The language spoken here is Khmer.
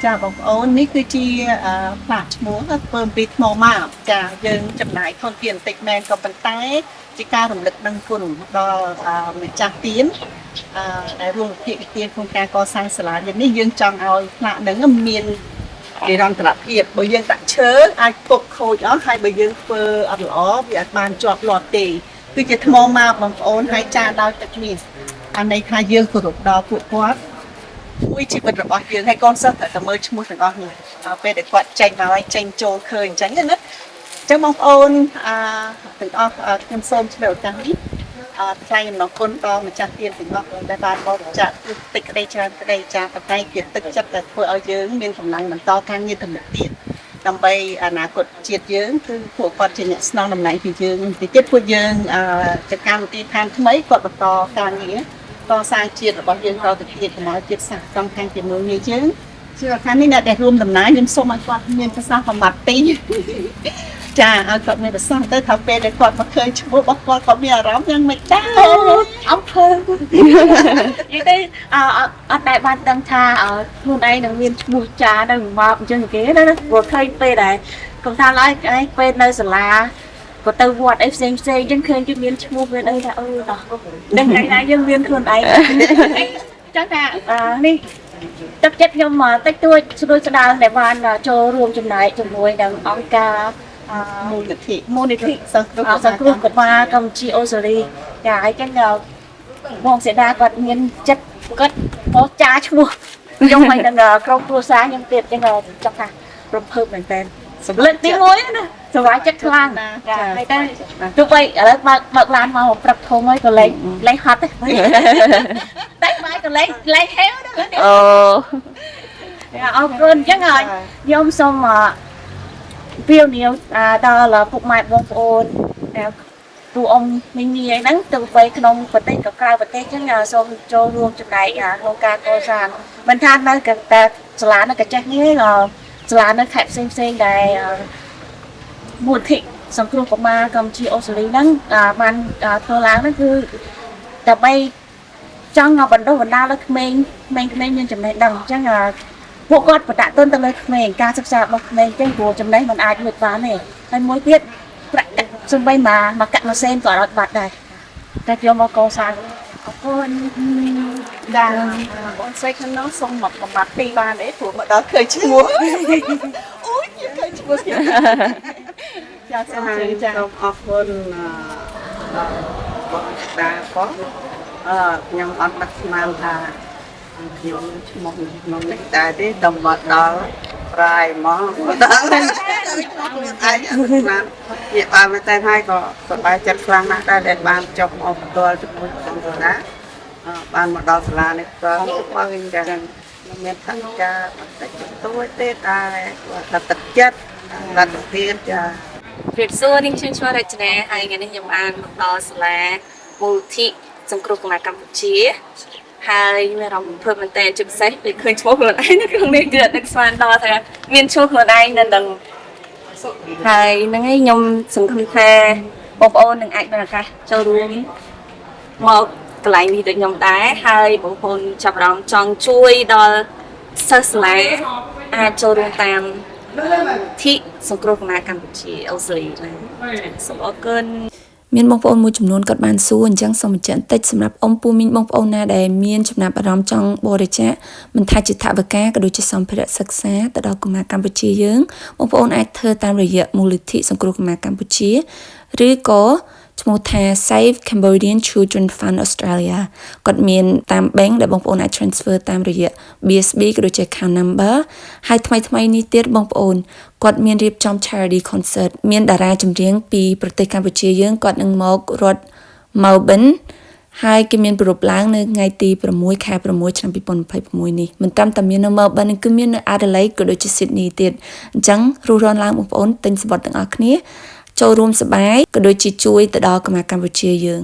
ចាបងប្អូននេះគឺជាផ្លាកឈ្មោះធ្វើពីថ្មមកចាយើងចំណាយធនធានបន្តិចមែនក៏ប៉ុន្តែជាការរំលឹកដឹងគុណដល់ម្ចាស់ទានដែលរួមភាគទានក្នុងការកសាងសាលានេះយើងចង់ឲ្យផ្លាកនឹងមាននិរន្តរភាពបើយើងដាក់ឈើអាចពុកខូចអស់ហើយបើយើងធ្វើអត់ល្អវាអាចបានជាប់លាត់ទេគឺជាថ្មមកបងប្អូនហើយចាដោយទឹកនេះអានេះថាយើងគោរពដល់ពួកគាត់មួយជីវិតរបស់យើងហើយកូនសិស្សត្រូវតែមើលឈ្មោះទាំងអស់នេះពេលដែលគាត់ចេញមកហើយចេញចូលឃើញអញ្ចឹងណាអញ្ចឹងបងប្អូនទាំងអស់ខ្ញុំសូមឆ្លៀតឱកាសនេះថ្លែងអំណរគុណដល់ម្ចាស់ទានទាំងអស់ដែលបានបរិច្ចាគទឹកក្តីច្រើនក្តីចាប៉ុន្តែជាទឹកចិត្តដែលធ្វើឲ្យយើងមានកម្លាំងបន្តការងារទៅមុខទៀតដើម្បីអនាគតជាតិយើងគឺពួកគាត់ជាអ្នកស្នងតំណែងពីយើងទីទៀតពួកយើងជាកម្មវិធីឋានថ្មីគាត់បន្តការងារកសាងជាតិរបស់យើងទៅទៀតកុំឲ្យជាតិសាសត្រង់ខាងជាមួយនេះយើងជាថានេះអ្នកដែលរួមដំណើរខ្ញុំសូមឲ្យគាត់មានប្រសាសន៍ប្រមាថទីចាឲ្យគាត់មានប្រសាសន៍ទៅថាពេលដែលគាត់មកឃើញឈ្មោះរបស់គាត់គាត់មានអារម្មណ៍យ៉ាងម៉េចដែរអំភើនិយាយទៅអត់ដែលបានដឹងថាខ្លួនឯងនឹងមានឈ្មោះចានៅមកអញ្ចឹងគេណាព្រោះឃើញពេលដែរកំថាឡើយពេលនៅសាលាក៏ទៅវត្តអីផ្សេងអញ្ចឹងឃើញគេមានឈ្មោះមានអីថាតោះដឹងថាយើងមានខ្លួនឯងចឹងថានេះទឹកចិត្តខ្ញុំតិចតួចស្រួយស្ដាងដែលបានចូលរួមចំណែកជាមួយនឹងអង្គការមូលនិធិសង្គ្រោះកុមារកម្ពុជាអូស្ត្រាលីចាហើយចឹងបងសេដាគាត់មានចិត្តគាត់មកចាឈ្មោះខ្ញុំមិនដឹងក្រុមគ្រួសារខ្ញុំទៀតចឹងចង់ថារំភើបមែនតើសម្លឹកទី1ណាសប្បាយចិត្តខ្លាំងចាហើយតែទោះបីឥឡូវបើកឡានមកព្រឹកធំហើយក៏លេងហត់ទេតែបាយក៏លេងហេវដែរអរគុណចឹងហើយខ្ញុំសូមពីវនាវដល់ពុកម៉ែបងប្អូនគ្រូអ៊ំមីងអីហ្នឹងទៅបីក្នុងប្រទេសក៏ក្រៅប្រទេសចឹងសូមចូលរួមចំណែកក្នុងការកសាងមិនថានៅតែសាលានៅកាចេះនេះសាលានៅខេត្តផ្សេងដែលមូលនិធិសង្គ្រោះកុមារកម្ពុជាអូស្ត្រាលីហ្នឹងបានធ្វើឡើងហ្នឹងគឺដើម្បីចង់បណ្ដុះបណ្ដាលឲ្យក្មេងមានចំណេះដឹងអញ្ចឹងពួកគាត់បដាក់ទុនទៅលើក្មេងការសិក្សារបស់ក្មេងអញ្ចឹងព្រោះចំណេះមិនអាចលួចបានទេហើយមួយទៀតប្រាក់សំបីមកកាក់ម៉ាសេនក៏អត់បាត់ដែរតែខ្ញុំមកកសាងអរគុណដែលបងស្រីខាងនោះសូមមកបំបត្តិពីបានទេព្រោះមកដល់ឃើញឈ្មោះអូយឃើញឈ្មោះទៀតចាសូមជឿចាសូមអរគុណបងតាផងខ្ញុំអត់នឹកស្មានថាខ្ញុំឈ្មោះក្នុងនេះតែទេដល់មកដល់ប្រាយមកដល់ឯងបាននិយាយបានតែហើយក៏សប្បាយចិត្តខ្លាំងណាស់ដែរដែលបានចុះមកផ្ទាល់ជាមួយខ្ញុំណាបានមកដល់សាលានេះក៏មកវិញចឹងខ្ញុំមានថវិកាបន្តិចបន្តួចទេតែគាត់ទឹកចិត្តលទ្ធភាពចាព្រឹកសួរនេះខ្ញុំឈ្មោះរចនាហើយថ្ងៃនេះខ្ញុំបានមកដល់សាលាមូលនិធិសង្គ្រោះកុមារកម្ពុជាហើយមានអារម្មណ៍ភើបមែនតើជាពិសេសពេលឃើញឈ្មោះខ្លួនឯងនៅក្នុងនេះគឺអត់នឹកស្មានដល់ថាមានឈ្មោះខ្លួនឯងនៅនឹងហើយហ្នឹងឯងខ្ញុំសង្ឃឹមថាបងប្អូននឹងអាចមានឱកាសចូលរួមមកកន្លែងនេះដូចខ្ញុំដែរហើយបងប្អូនចាប់អារម្មណ៍ចង់ជួយដល់សិស្សសាលាអាចចូលរួមតាមទីសង្គ្រោះកុមារកម្ពុជាអូស្ត្រាលីសូមអរគុណមានបងប្អូនមួយចំនួនគាត់បានសួរអញ្ចឹងសូមបញ្ជាក់បន្តិចសម្រាប់អ៊ំពូមីងបងប្អូនណាដែលមានចំណាប់អារម្មណ៍ចង់បរិច្ចាគមិនថាជាថវិកាក៏ដូចជាសម្ភារៈសិក្សាទៅដល់កុមារកម្ពុជាយើងបងប្អូនអាចធ្វើតាមរយៈមូលនិធិសង្គ្រោះកុមារកម្ពុជាឬក៏ឈ្មោះថា Save Cambodian Children Fund Australia គាត់មានតាម bank ដែលបងប្អូនអាច transfer តាមរយៈ BSB ក៏ដូចជា account number ហើយថ្មីនេះទៀតបងប្អូនគាត់មានរៀបចំ charity concert មានតារាចម្រៀងពីប្រទេសកម្ពុជាយើងគាត់នឹងមករដ្ឋ Melbourne ហើយគេមានប្រពៃឡើងនៅថ្ងៃទី6 ខែ 6 ឆ្នាំ 2026 នេះមិនត្រឹមតែមាននៅ Melbourne គឺមាននៅ Adelaide ក៏ដូចជា Sydney ទៀតអញ្ចឹងរួសរាន់ឡើងបងប្អូនទិញសំបុត្រទាំងអស់គ្នាចូលរួមសប្បាយក៏ដូចជាជួយទៅដល់កុមារកម្ពុជាយើង